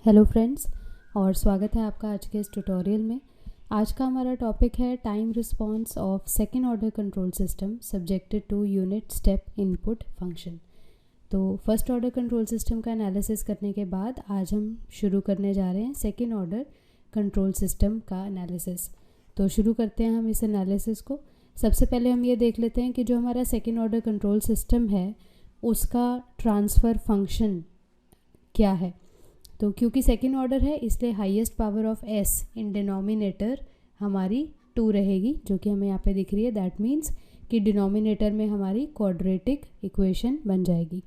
Hello friends, और स्वागत है आपका आज के इस ट्यूटोरियल में। आज का हमारा टॉपिक है time response of second order control system subjected to unit step input function. तो फर्स्ट ऑर्डर कंट्रोल सिस्टम का एनालिसिस करने के बाद आज हम शुरू करने जा रहे हैं सेकेंड ऑर्डर कंट्रोल सिस्टम का एनालिसिस। तो शुरू करते हैं हम इस एनालिसिस को। सबसे पहले हम ये देख लेते हैं कि जो हमारा सेकेंड ऑर्डर कंट्रोल सिस्टम है उसका ट्रांसफ़र फंक्शन क्या है। तो क्योंकि सेकेंड ऑर्डर है इसलिए highest power of s in denominator हमारी 2 रहेगी, जो कि हमें यहाँ पे दिख रही है। दैट मीन्स कि डिनोमिनेटर में हमारी क्वाड्रेटिक इक्वेशन बन जाएगी।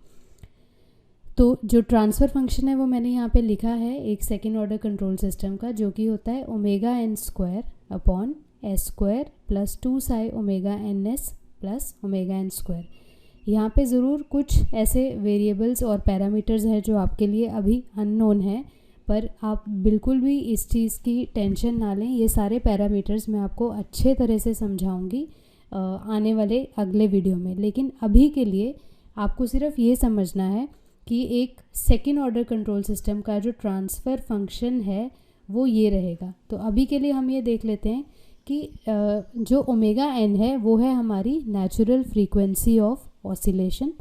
तो जो ट्रांसफ़र फंक्शन है वो मैंने यहाँ पे लिखा है एक सेकेंड ऑर्डर कंट्रोल सिस्टम का, जो कि होता है omega N square upon S square plus 2 psi omega N S plus omega N square. यहाँ पे ज़रूर कुछ ऐसे वेरिएबल्स और पैरामीटर्स हैं जो आपके लिए अभी अननोन है, पर आप बिल्कुल भी इस चीज़ की टेंशन ना लें। ये सारे पैरामीटर्स मैं आपको अच्छे तरह से समझाऊंगी आने वाले अगले वीडियो में। लेकिन अभी के लिए आपको सिर्फ ये समझना है कि एक सेकेंड ऑर्डर कंट्रोल सिस्टम का जो ट्रांसफ़र फंक्शन है वो ये रहेगा। तो अभी के लिए हम ये देख लेते हैं कि जो ओमेगा एन है वो है हमारी नेचुरल फ्रीक्वेंसी ऑफ ऑसिलेशन,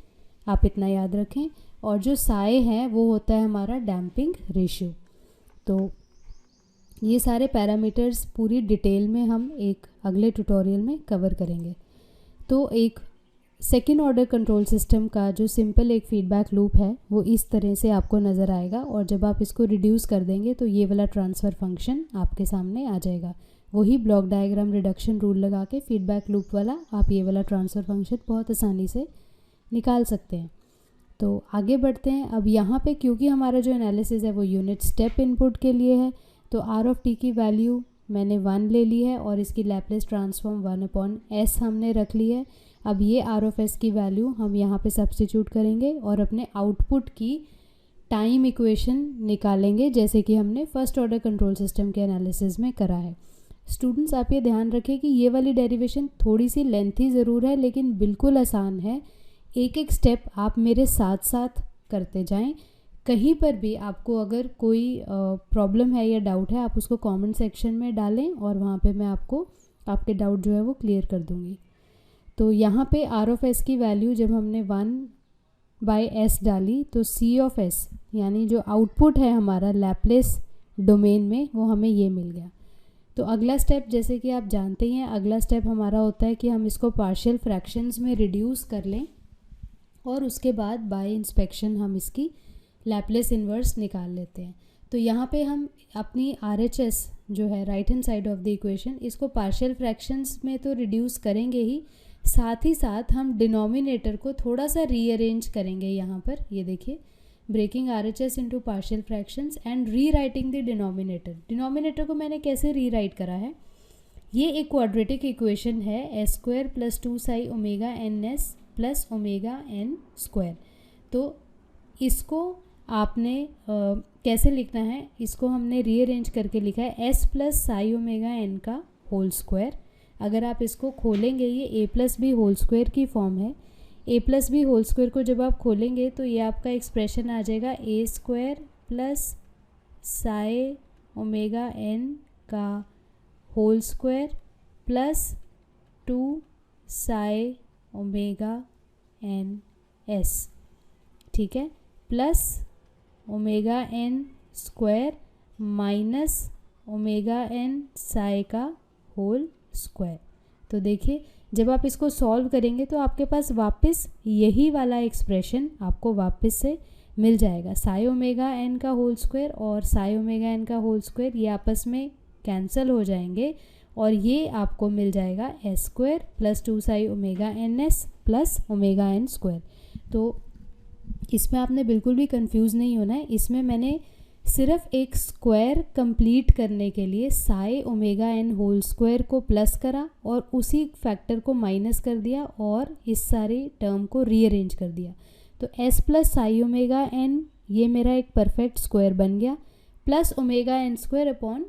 आप इतना याद रखें। और जो साए है वो होता है हमारा डैम्पिंग रेशियो। तो ये सारे पैरामीटर्स पूरी डिटेल में हम एक अगले ट्यूटोरियल में कवर करेंगे। तो एक सेकेंड ऑर्डर कंट्रोल सिस्टम का जो सिंपल एक फीडबैक लूप है वो इस तरह से आपको नज़र आएगा, और जब आप इसको रिड्यूस कर देंगे तो ये वाला ट्रांसफ़र फंक्शन आपके सामने आ जाएगा। वही ब्लॉक डायग्राम रिडक्शन रूल लगा के फीडबैक लूप वाला आप ये वाला ट्रांसफ़र फंक्शन बहुत आसानी से निकाल सकते हैं। तो आगे बढ़ते हैं। अब यहाँ पे क्योंकि हमारा जो एनालिसिस है वो यूनिट स्टेप इनपुट के लिए है, तो आर ऑफ टी की वैल्यू मैंने 1 ले ली है और इसकी लैप्लेस ट्रांसफॉर्म 1/s हमने रख ली है। अब ये आर ऑफ एस की वैल्यू हम यहाँ पे सब्स्टिट्यूट करेंगे और अपने आउटपुट की टाइम इक्वेशन निकालेंगे, जैसे कि हमने फर्स्ट ऑर्डर कंट्रोल सिस्टम के एनालिसिस में करा है। स्टूडेंट्स, आप ये ध्यान रखें कि ये वाली डेरिवेशन थोड़ी सी लेंथी ज़रूर है लेकिन बिल्कुल आसान है। एक एक स्टेप आप मेरे साथ साथ करते जाएं। कहीं पर भी आपको अगर कोई प्रॉब्लम है या डाउट है आप उसको कमेंट सेक्शन में डालें और वहाँ पे मैं आपको आपके डाउट जो है वो क्लियर कर दूँगी। तो यहाँ पे आर ऑफ एस की वैल्यू जब हमने 1/s डाली तो सी ऑफ एस यानी जो आउटपुट है हमारा लैप्लेस डोमेन में वो हमें ये मिल गया। तो अगला स्टेप, जैसे कि आप जानते ही हैं, अगला स्टेप हमारा होता है कि हम इसको पार्शियल फ्रैक्शंस में रिड्यूस कर लें और उसके बाद बाय इंस्पेक्शन हम इसकी लैप्लेस इन्वर्स निकाल लेते हैं। तो यहाँ पे हम अपनी RHS जो है right hand side of the equation, इसको पार्शियल फ्रैक्शंस में तो रिड्यूस करेंगे ही साथ हम डिनोमिनेटर को थोड़ा सा रीअरेंज करेंगे। यहाँ पर ये देखिए, breaking RHS into partial fractions and rewriting the denominator. Denominator को मैंने कैसे री राइट करा है, ये एक क्वाड्रेटिक इक्वेशन है S square plus 2 psi omega N S plus omega N square. तो इसको आपने कैसे लिखना है, इसको हमने रीअरेंज करके लिखा है S plus psi omega N का होल स्क्वायर। अगर आप इसको खोलेंगे ये A plus B whole square की फॉर्म है। A plus B whole square को जब आप खोलेंगे तो ये आपका एक्सप्रेशन आ जाएगा A square plus psi omega N का whole square plus 2 psi omega N S, ठीक है, plus omega N square minus omega N psi का होल स्क्वायर। तो देखिए, जब आप इसको सॉल्व करेंगे तो आपके पास वापस यही वाला एक्सप्रेशन आपको वापस से मिल जाएगा। साई ओमेगा एन का होल स्क्वायर और साई ओमेगा एन का होल स्क्वायर ये आपस में कैंसिल हो जाएंगे और ये आपको मिल जाएगा S square plus 2 psi omega N S plus omega N square. तो इसमें आपने बिल्कुल भी कंफ्यूज नहीं होना है। इसमें मैंने सिर्फ एक स्क्वायर कंप्लीट करने के लिए psi omega N whole square को प्लस करा और उसी फैक्टर को माइनस कर दिया और इस सारी टर्म को रीअरेंज कर दिया। तो S plus psi omega N ये मेरा एक परफेक्ट स्क्वायर बन गया, plus omega N square upon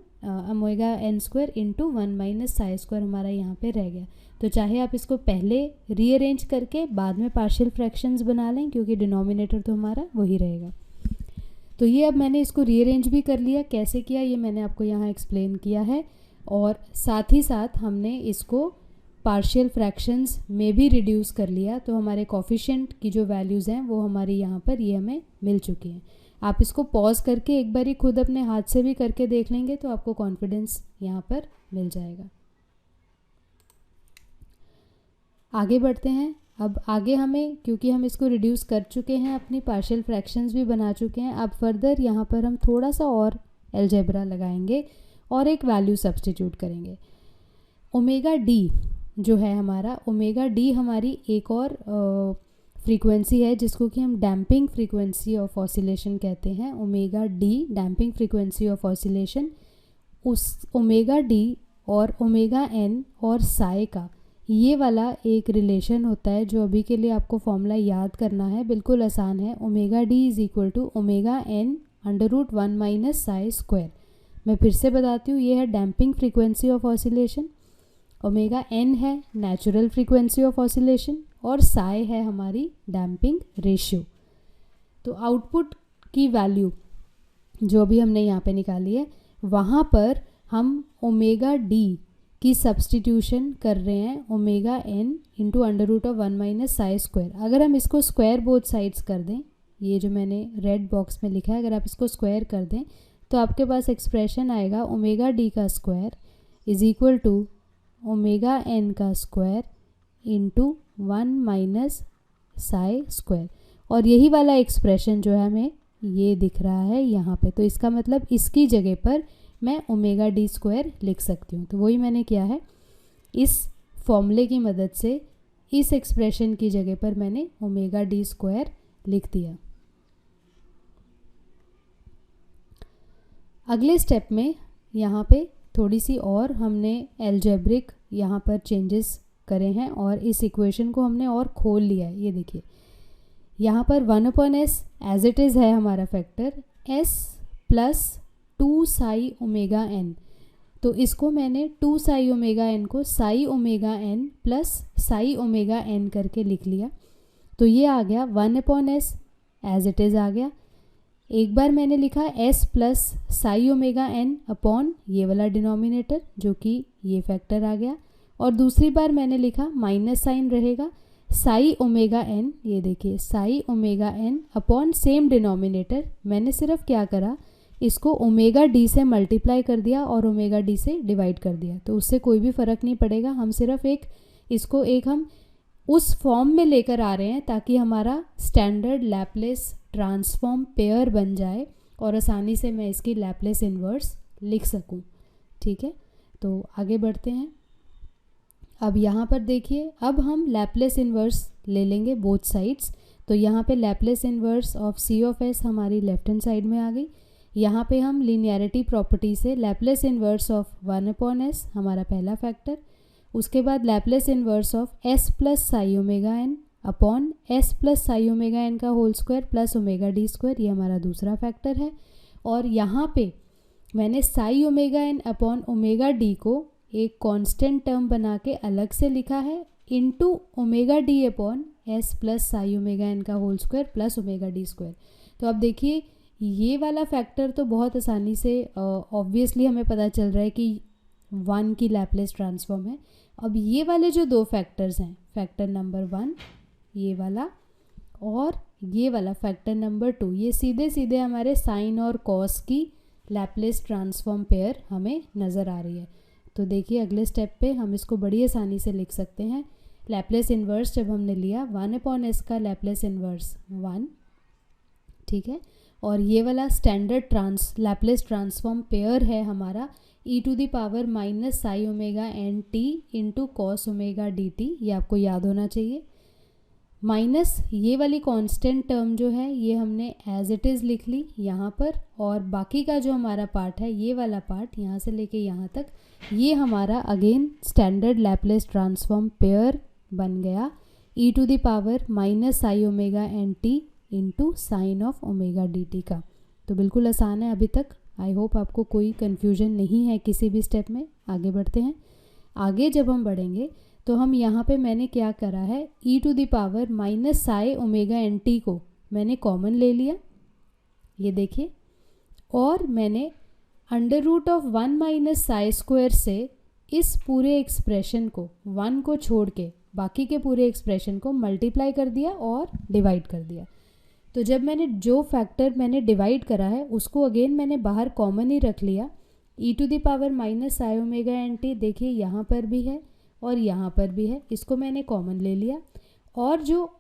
omega N square into 1 minus psi square हमारा यहाँ पे रह गया। तो चाहे आप इसको पहले रीअरेंज करके बाद में पार्शियल फ्रैक्शंस बना लें, क्योंकि डिनोमिनेटर तो हमारा वही रहेगा। तो ये अब मैंने इसको रीअरेंज भी कर लिया, कैसे किया ये मैंने आपको यहाँ एक्सप्लेन किया है, और साथ ही साथ हमने इसको पार्शियल फ्रैक्शंस में भी रिड्यूस कर लिया। तो हमारे कोफिशिएंट की जो वैल्यूज़ हैं वो हमारी यहाँ पर ये हमें मिल चुकी हैं। आप इसको पॉज करके एक बारी खुद अपने हाथ से भी करके देख लेंगे तो आपको कॉन्फिडेंस यहाँ पर मिल जाएगा। आगे बढ़ते हैं। अब आगे हमें, क्योंकि हम इसको रिड्यूस कर चुके हैं, अपनी पार्शियल फ्रैक्शंस भी बना चुके हैं, अब फर्दर यहाँ पर हम थोड़ा सा और अलजेब्रा लगाएंगे और एक वैल्यू सब्स्टिट्यूट करेंगे। ओमेगा डी जो है हमारा, ओमेगा डी हमारी एक और फ्रीक्वेंसी है जिसको कि हम डैम्पिंग फ्रीक्वेंसी ऑफ ऑसिलेशन कहते हैं। Omega D damping frequency of oscillation, उस ओमेगा डी और ओमेगा एन और साई का ये वाला एक रिलेशन होता है जो अभी के लिए आपको फॉर्मूला याद करना है, बिल्कुल आसान है। Omega D is equal to omega N √1 minus psi square. मैं फिर से बताती हूँ, ये है damping frequency of oscillation, omega N है नेचुरल फ्रीक्वेंसी ऑफ ऑसिलेशन और साई है हमारी डैम्पिंग रेशियो। तो आउटपुट की वैल्यू जो भी हमने यहाँ पे निकाली है, वहाँ पर हम ओमेगा डी की सब्सटीट्यूशन कर रहे हैं omega N into √1 minus psi square. अगर हम इसको स्क्वायर बोथ साइड्स कर दें, ये जो मैंने रेड बॉक्स में लिखा है, अगर आप इसको स्क्वायर कर दें तो आपके पास एक्सप्रेशन आएगा ओमेगा डी का square is equal to omega N का square into 1 minus psi square. और यही वाला एक्सप्रेशन जो है हमें ये दिख रहा है यहाँ पे, तो इसका मतलब इसकी जगह पर मैं ओमेगा डी स्क्वायर लिख सकती हूँ। तो वही मैंने किया है, इस फॉर्मूले की मदद से इस एक्सप्रेशन की जगह पर मैंने ओमेगा डी स्क्वायर लिख दिया। अगले स्टेप में यहाँ पे थोड़ी सी और हमने एल्जेब्रिक यहाँ पर चेंजेस करे हैं और इस इक्वेशन को हमने और खोल लिया है। ये देखिए यहाँ पर 1/s एज इट इज़ है हमारा factor s plus 2 psi omega n. तो इसको मैंने 2 साई ओमेगा एन को psi omega n plus psi omega n करके लिख लिया। तो ये आ गया 1/s एज इट इज़ आ गया। एक बार मैंने लिखा s plus psi omega N upon ये वाला डिनोमिनेटर जो कि ये फैक्टर आ गया, और दूसरी बार मैंने लिखा माइनस साइन रहेगा साई ओमेगा एन, ये देखिए psi omega N upon same denominator. मैंने सिर्फ क्या करा, इसको ओमेगा डी से मल्टीप्लाई कर दिया और ओमेगा डी से डिवाइड कर दिया, तो उससे कोई भी फ़र्क नहीं पड़ेगा। हम सिर्फ इसको हम उस फॉर्म में लेकर आ रहे हैं ताकि हमारा स्टैंडर्ड लैपलेस ट्रांसफॉर्म पेयर बन जाए और आसानी से मैं इसकी लैपलेस इन्वर्स लिख सकूं। ठीक है, तो आगे बढ़ते हैं। अब यहाँ पर देखिए, अब हम लैपलेस इन्वर्स ले लेंगे बोथ साइड्स। तो यहाँ पे Laplace inverse of C of S हमारी लेफ्ट हैंड साइड में आ गई। यहाँ पे हम लीनियरिटी प्रॉपर्टी से लैपलेस इन्वर्स ऑफ 1/s हमारा पहला फैक्टर, उसके बाद Laplace inverse of s plus psi omega N upon s plus psi omega N का whole square plus omega D square, ये हमारा दूसरा फैक्टर है। और यहाँ पे मैंने psi omega N upon omega D को एक कांस्टेंट टर्म बना के अलग से लिखा है into omega D upon s plus psi omega N का whole square plus omega D square. तो अब देखिए ये वाला फैक्टर तो बहुत आसानी से ऑब्वियसली हमें पता चल रहा है कि 1 की लैपलेस ट्रांसफॉर्म है। अब ये वाले जो दो फैक्टर्स हैं, फैक्टर नंबर 1 ये वाला और ये वाला फैक्टर नंबर 2, ये सीधे सीधे हमारे साइन और कॉस की लैपलेस ट्रांसफॉर्म पेयर हमें नज़र आ रही है। तो देखिए अगले स्टेप पे हम इसको बड़ी आसानी से लिख सकते हैं। लैपलेस इन्वर्स जब हमने लिया 1/s का लैपलेस इन्वर्स 1, ठीक है, और ये वाला स्टैंडर्ड लैपलेस ट्रांसफॉर्म पेयर है हमारा e⁻ minus psi omega n t into cos omega d t, ये आपको याद होना चाहिए। माइनस ये वाली कांस्टेंट टर्म जो है ये हमने एज इट इज़ लिख ली यहाँ पर, और बाकी का जो हमारा पार्ट है ये वाला पार्ट यहाँ से लेके यहाँ तक ये हमारा again standard Laplace transform pair बन गया e⁻ minus psi omega n t into sine of omega d t का। तो बिल्कुल आसान है अभी तक, आई होप आपको कोई कन्फ्यूजन नहीं है किसी भी स्टेप में। आगे बढ़ते हैं। आगे जब हम बढ़ेंगे तो हम यहाँ पे मैंने क्या करा है, e⁻ minus psi omega n t को मैंने कॉमन ले लिया ये देखिए, और मैंने under root of 1 minus psi square से इस पूरे एक्सप्रेशन को 1 को छोड़ के बाकी के पूरे एक्सप्रेशन को मल्टीप्लाई कर दिया और डिवाइड कर दिया। तो जब मैंने जो फैक्टर मैंने डिवाइड करा है उसको अगेन मैंने बाहर कॉमन ही रख लिया। e to the power minus psi omega n t देखिए यहाँ पर भी है और यहाँ पर भी है, इसको मैंने कॉमन ले लिया। और जो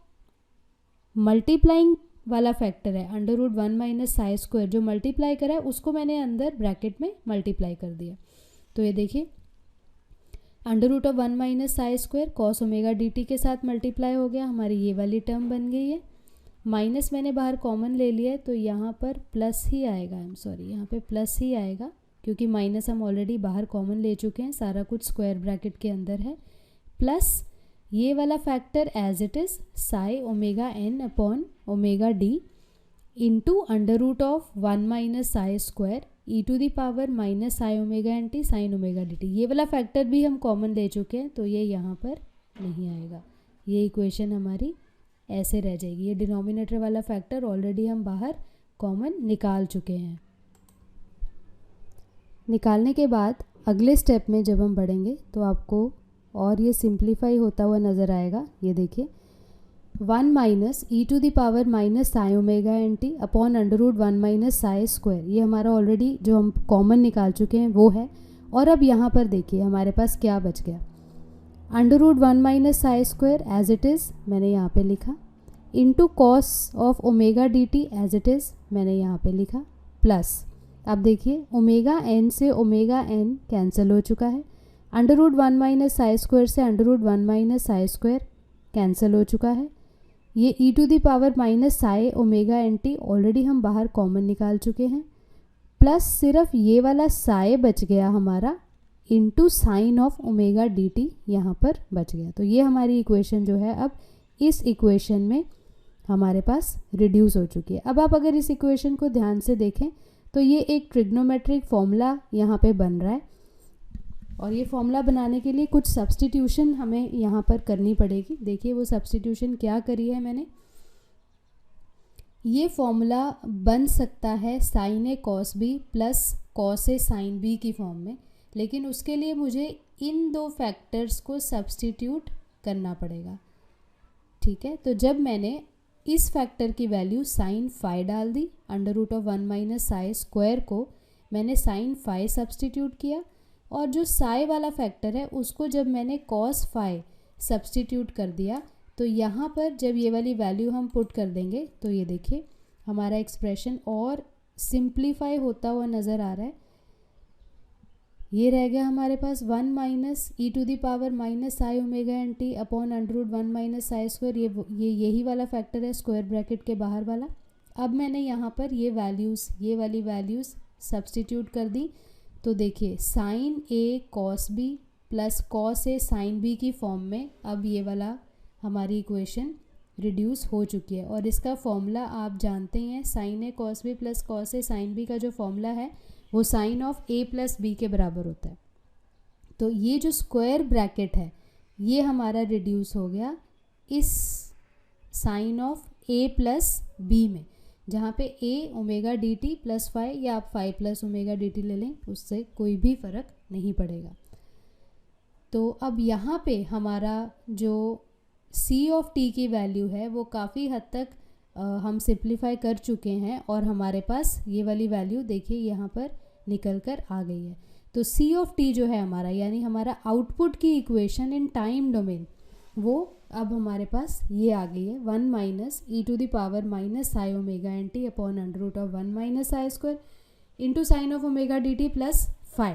मल्टीप्लाइंग वाला फैक्टर है under root 1 minus psi square जो मल्टीप्लाई करा है उसको मैंने अंदर ब्रैकेट में मल्टीप्लाई कर दिया। तो ये देखिए under root of 1 minus psi square cos omega d t के साथ मल्टीप्लाई हो गया, हमारी ये वाली टर्म बन गई है। माइनस मैंने बाहर कॉमन ले लिया है तो यहाँ पर प्लस ही आएगा, आई एम सॉरी, यहाँ पे प्लस ही आएगा क्योंकि माइनस हम ऑलरेडी बाहर कॉमन ले चुके हैं, सारा कुछ स्क्वायर ब्रैकेट के अंदर है। प्लस ये वाला factor as it is psi omega N upon omega d into under root of 1 minus psi square e to the power minus psi omega n t sine omega d t. ये वाला factor भी हम common ले चुके हैं तो ये यहाँ पर नहीं आएगा, ये इक्वेशन हमारी ऐसे रह जाएगी। ये डिनोमिनेटर वाला फैक्टर ऑलरेडी हम बाहर कॉमन निकाल चुके हैं। निकालने के बाद अगले स्टेप में जब हम बढ़ेंगे तो आपको और ये सिंप्लीफाई होता हुआ नज़र आएगा। ये देखिए 1 minus e to the power minus psi omega n t upon under root 1 minus psi square, ये हमारा ऑलरेडी जो हम कॉमन निकाल चुके हैं वो है। और अब यहाँ पर देखिए हमारे पास क्या बच गया, under root 1 minus psi square as it is मैंने यहाँ पे लिखा, into cos of omega d t as it is मैंने यहाँ पे लिखा, प्लस अब देखिए ओमेगा एन से ओमेगा एन कैंसिल हो चुका है, under root 1 minus psi square से under root 1 minus psi square cancel हो चुका है। ये e to the power minus psi omega n t already हम बाहर कॉमन निकाल चुके हैं, प्लस सिर्फ ये वाला साई बच गया हमारा into sine of omega d T यहाँ पर बच गया। तो ये हमारी इक्वेशन जो है अब इस इक्वेशन में हमारे पास रिड्यूस हो चुकी है। अब आप अगर इस इक्वेशन को ध्यान से देखें तो ये एक ट्रिग्नोमेट्रिक फॉर्मूला यहाँ पे बन रहा है और ये फॉर्मूला बनाने के लिए कुछ सब्स्टिट्यूशन हमें यहाँ पर करनी पड़ेगी। देखिए वो सब्स्टिट्यूशन क्या करी है मैंने, ये फॉर्मूला बन सकता है sine A cos B plus cos A sine B की फॉर्म में, लेकिन उसके लिए मुझे इन दो फैक्टर्स को सब्स्टिट्यूट करना पड़ेगा। ठीक है, तो जब मैंने इस फैक्टर की वैल्यू साइन फाई डाल दी, under root of 1 minus psi square को मैंने साइन फाई सब्स्टिट्यूट किया, और जो साई वाला फैक्टर है उसको जब मैंने कॉस फाई सब्स्टिट्यूट कर दिया तो यहाँ पर जब ये वाली वैल्यू हम पुट कर देंगे तो ये देखिए हमारा एक्सप्रेशन और सिंप्लीफाई होता हुआ नज़र आ रहा है। ये रह गया हमारे पास 1 minus e to the power minus psi omega n t upon under root 1 minus psi square, ये यही वाला फैक्टर है स्क्वायर ब्रैकेट के बाहर वाला। अब मैंने यहाँ पर ये वाली वैल्यूज़ सब्स्टिट्यूट कर दी तो देखिए sign A cos B plus cos A sine B की फॉर्म में अब ये वाला हमारी इक्वेशन रिड्यूस हो चुकी है। और इसका फॉर्मूला आप जानते हैं, sine A cos B plus cos A sine B का जो फॉर्मूला है वो sine of A plus B के बराबर होता है। तो ये जो स्क्वायर ब्रैकेट है ये हमारा रिड्यूस हो गया इस sine of A plus b में, जहाँ पे a omega d t plus phi या आप phi plus omega d t ले लें, उससे कोई भी फ़र्क नहीं पड़ेगा। तो अब यहाँ पे हमारा जो सी ऑफ टी की वैल्यू है वो काफ़ी हद तक हम सिंप्लीफाई कर चुके हैं और हमारे पास ये वाली वैल्यू देखिए यहाँ पर निकल कर आ गई है। तो सी ऑफ टी जो है हमारा यानी हमारा आउटपुट की इक्वेशन इन टाइम डोमेन वो अब हमारे पास ये आ गई है 1 minus e to the power minus psi omega n t upon under root of 1 minus psi square into sine of omega d t plus phi.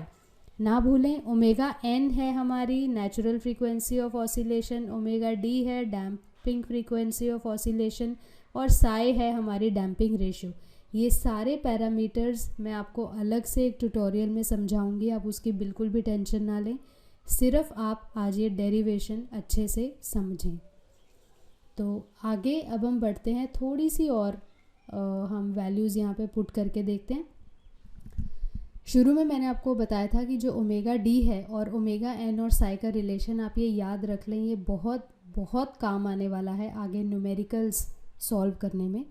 ना भूलें ओमेगा एन है हमारी natural frequency of oscillation, omega d है damping frequency of oscillation और psi है हमारी damping ratio. ये सारे पैरामीटर्स मैं आपको अलग से एक ट्यूटोरियल में समझाऊंगी, आप उसकी बिल्कुल भी टेंशन ना लें, सिर्फ आप आज ये डेरिवेशन अच्छे से समझें। तो आगे अब हम बढ़ते हैं, थोड़ी सी और हम वैल्यूज़ यहाँ पे पुट करके देखते हैं। शुरू में मैंने आपको बताया था कि जो ओमेगा डी है और ओमेगा एन और साई का रिलेशन आप ये याद रख लें, ये बहुत बहुत काम आने वाला है आगे न्यूमेरिकल्स सॉल्व करने में।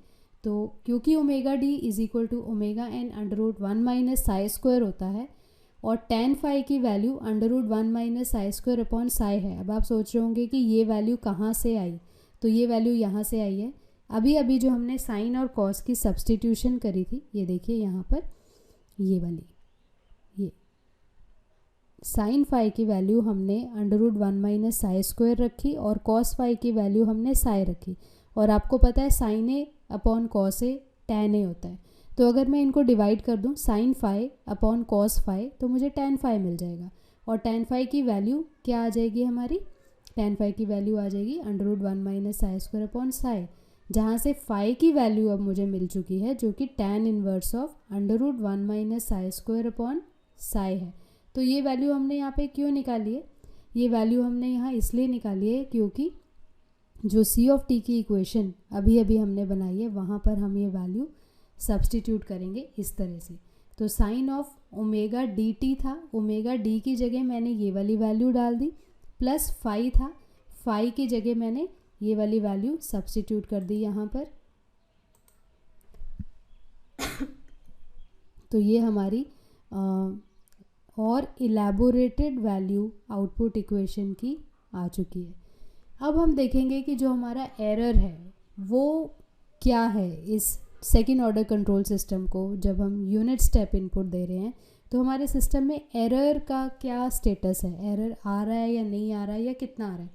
तो क्योंकि omega D is equal to omega n under root 1 minus psi square होता है और tan फाई की value under root 1 minus psi square upon psi है। अब आप सोच रहे होंगे कि ये वैल्यू कहाँ से आई, तो ये वैल्यू यहाँ से आई है। अभी अभी जो हमने साइन और कॉस की सब्सटीट्यूशन करी थी, ये देखिए यहाँ पर ये वाली, ये साइन फाई की वैल्यू हमने under root 1 minus psi square रखी और कॉस फाई की वैल्यू हमने साई रखी। और आपको पता है sine A upon cos A tan A होता है, तो अगर मैं इनको डिवाइड कर दूं sine phi upon cos phi तो मुझे टैन फाई मिल जाएगा। और टैन फाई की वैल्यू क्या आ जाएगी हमारी, टैन फाई की वैल्यू आ जाएगी under root 1 minus psi square upon psi, जहाँ से फाई की वैल्यू अब मुझे मिल चुकी है जो कि tan inverse of under root 1 minus psi square upon psi है। तो ये वैल्यू हमने यहाँ पे क्यों निकाली है, ये वैल्यू हमने यहाँ इसलिए निकाली है क्योंकि जो सी ऑफ टी की इक्वेशन अभी अभी हमने बनाई है वहाँ पर हम ये वैल्यू सब्सटीट्यूट करेंगे इस तरह से। तो sine of omega d t था, ओमेगा डी की जगह मैंने ये वाली वैल्यू डाल दी, प्लस फाई था, फाई की जगह मैंने ये वाली वैल्यू सब्सटीट्यूट कर दी यहाँ पर। तो ये हमारी और इलेबोरेटेड वैल्यू आउटपुट इक्वेशन की आ चुकी है। अब हम देखेंगे कि जो हमारा एरर है वो क्या है इस सेकेंड ऑर्डर कंट्रोल सिस्टम को। जब हम यूनिट स्टेप इनपुट दे रहे हैं तो हमारे सिस्टम में एरर का क्या स्टेटस है, एरर आ रहा है या नहीं आ रहा है या कितना आ रहा है।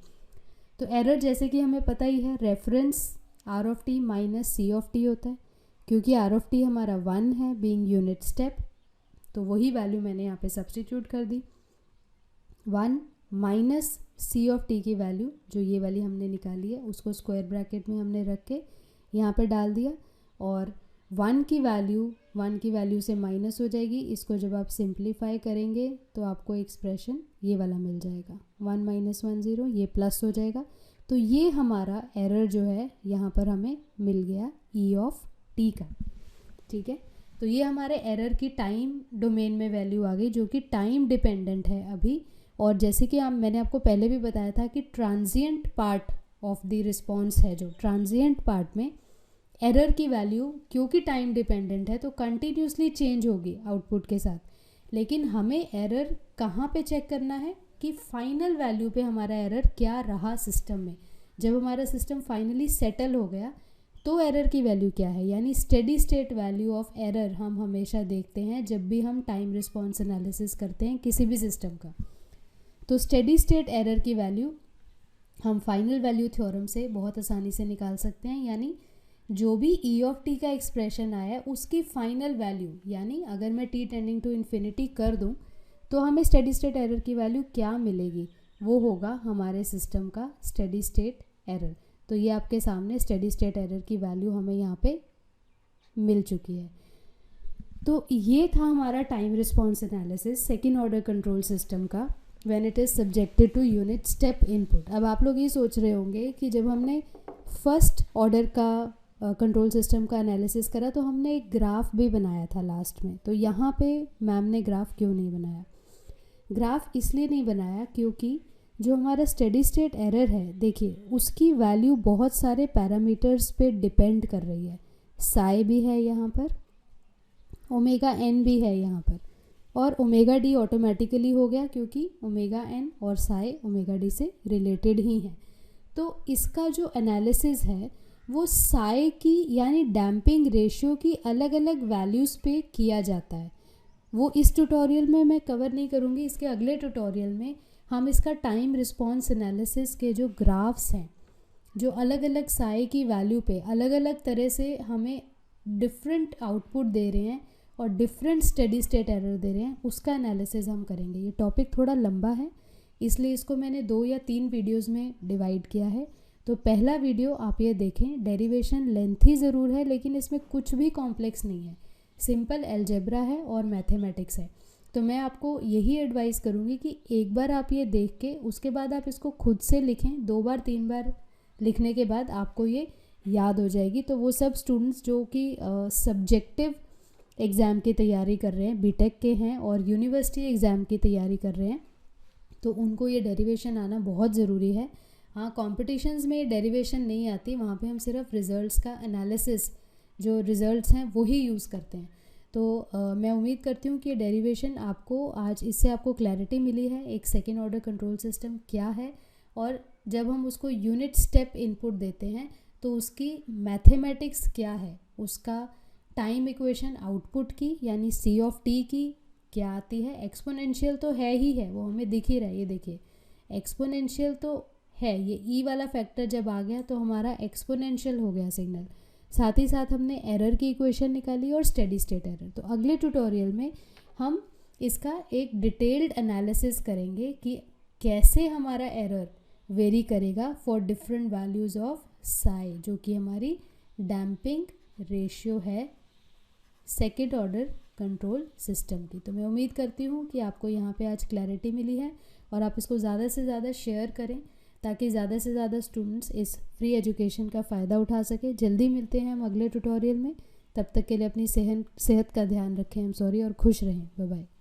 तो एरर जैसे कि हमें पता ही है reference r of t minus c of t होता है, क्योंकि आर ऑफ टी हमारा 1 है बीइंग यूनिट स्टेप, तो वही वैल्यू मैंने यहाँ पे सब्सटीट्यूट कर दी। 1 माइनस सी ऑफ टी की वैल्यू जो ये वाली हमने निकाली है उसको स्क्वायर ब्रैकेट में हमने रख के यहाँ पे डाल दिया, और 1 की वैल्यू से माइनस हो जाएगी। इसको जब आप सिंप्लीफाई करेंगे तो आपको एक्सप्रेशन ये वाला मिल जाएगा, 1 माइनस 1 0, ये प्लस हो जाएगा। तो ये हमारा एरर जो है यहाँ पर हमें मिल गया ई ऑफ टी का, ठीक है। तो ये हमारे एरर की टाइम डोमेन में वैल्यू आ गई जो कि टाइम डिपेंडेंट है अभी। और जैसे कि मैंने आपको पहले भी बताया था कि transient part of the response है, जो ट्रांजिएंट पार्ट में एरर की वैल्यू क्योंकि टाइम डिपेंडेंट है तो कंटिन्यूसली चेंज होगी आउटपुट के साथ। लेकिन हमें एरर कहाँ पे चेक करना है कि फाइनल वैल्यू पे हमारा एरर क्या रहा सिस्टम में। जब हमारा सिस्टम फाइनली सेटल हो गया तो एरर की वैल्यू क्या है, यानी steady state value of error हम हमेशा देखते हैं जब भी हम टाइम रिस्पॉन्स एनालिसिस करते हैं किसी भी सिस्टम का। तो स्टेडी स्टेट एरर की वैल्यू हम फाइनल वैल्यू थ्योरम से बहुत आसानी से निकाल सकते हैं, यानी जो भी ई ऑफ टी का एक्सप्रेशन आया है उसकी फाइनल वैल्यू, यानी अगर मैं टी टेंडिंग टू इन्फिनिटी कर दूं तो हमें स्टेडी स्टेट एरर की वैल्यू क्या मिलेगी, वो होगा हमारे सिस्टम का स्टेडी स्टेट एरर। तो ये आपके सामने स्टेडी स्टेट एरर की वैल्यू हमें यहाँ पे मिल चुकी है। तो ये था हमारा time response analysis second order control system का when it is subjected to unit step input. अब आप लोग ये सोच रहे होंगे कि जब हमने फर्स्ट ऑर्डर का कंट्रोल सिस्टम का एनालिसिस करा तो हमने एक ग्राफ भी बनाया था लास्ट में, तो यहाँ पे मैम ने ग्राफ क्यों नहीं बनाया। ग्राफ इसलिए नहीं बनाया क्योंकि जो हमारा स्टेडी स्टेट एरर है, देखिए उसकी वैल्यू बहुत सारे पैरामीटर्स पे डिपेंड कर रही है। साई भी है यहाँ पर, ओमेगा एन भी है यहाँ पर, और ओमेगा डी ऑटोमेटिकली हो गया क्योंकि ओमेगा एन और साई ओमेगा डी से रिलेटेड ही हैं। तो इसका जो एनालिसिस है वो साई की यानी डैम्पिंग रेशियो की अलग अलग वैल्यूज़ पे किया जाता है। वो इस ट्यूटोरियल में मैं कवर नहीं करूँगी, इसके अगले ट्यूटोरियल में हम इसका टाइम रिस्पॉन्स एनालिसिस के जो ग्राफ्स हैं, जो अलग अलग साई की वैल्यू पे अलग अलग तरह से हमें डिफरेंट आउटपुट दे रहे हैं और डिफरेंट स्टेडी स्टेट एरर दे रहे हैं, उसका एनालिसिस हम करेंगे। ये टॉपिक थोड़ा लंबा है इसलिए इसको मैंने 2 या 3 वीडियोज़ में डिवाइड किया है। तो पहला वीडियो आप ये देखें, डेरिवेशन लेंथी ज़रूर है लेकिन इसमें कुछ भी कॉम्प्लेक्स नहीं है, सिंपल अलजेब्रा है और मैथमेटिक्स है। तो मैं आपको यही एडवाइस करूँगी कि एक बार आप ये देख के उसके बाद आप इसको खुद से लिखें, 2 बार 3 बार लिखने के बाद आपको ये याद हो जाएगी। तो वो सब स्टूडेंट्स जो कि सब्जेक्टिव एग्ज़ाम की तैयारी कर रहे हैं, बीटेक के हैं और यूनिवर्सिटी एग्ज़ाम की तैयारी कर रहे हैं, तो उनको ये डेरिवेशन आना बहुत ज़रूरी है। हाँ, कॉम्पिटिशन्स में डेरिवेशन नहीं आती, वहाँ पे हम सिर्फ रिजल्ट्स का एनालिसिस जो रिज़ल्ट्स हैं वही यूज़ करते हैं। तो मैं उम्मीद करती हूँ कि डेरिवेशन आपको आज इससे आपको क्लैरिटी मिली है एक सेकेंड ऑर्डर कंट्रोल सिस्टम क्या है, और जब हम उसको यूनिट स्टेप इनपुट देते हैं तो उसकी मैथमेटिक्स क्या है, उसका टाइम इक्वेशन आउटपुट की यानी सी ऑफ टी की क्या आती है। एक्सपोनेंशियल तो है ही है, वो हमें दिख ही रहा है, ये देखिए एक्सपोनेंशियल तो है, ये ई वाला फैक्टर जब आ गया तो हमारा एक्सपोनेंशियल हो गया सिग्नल। साथ ही साथ हमने एरर की इक्वेशन निकाली और स्टेडी स्टेट एरर। तो अगले ट्यूटोरियल में हम इसका एक डिटेल्ड एनालिसिस करेंगे कि कैसे हमारा एरर वेरी करेगा for different values of Sai, जो कि हमारी डैम्पिंग रेशियो है सेकेंड ऑर्डर कंट्रोल सिस्टम की। तो मैं उम्मीद करती हूँ कि आपको यहाँ पे आज क्लैरिटी मिली है और आप इसको ज़्यादा से ज़्यादा शेयर करें ताकि ज़्यादा से ज़्यादा स्टूडेंट्स इस फ्री एजुकेशन का फ़ायदा उठा सके। जल्दी मिलते हैं हम अगले ट्यूटोरियल में, तब तक के लिए अपनी सेहत का ध्यान रखें, और खुश रहें। Bye bye.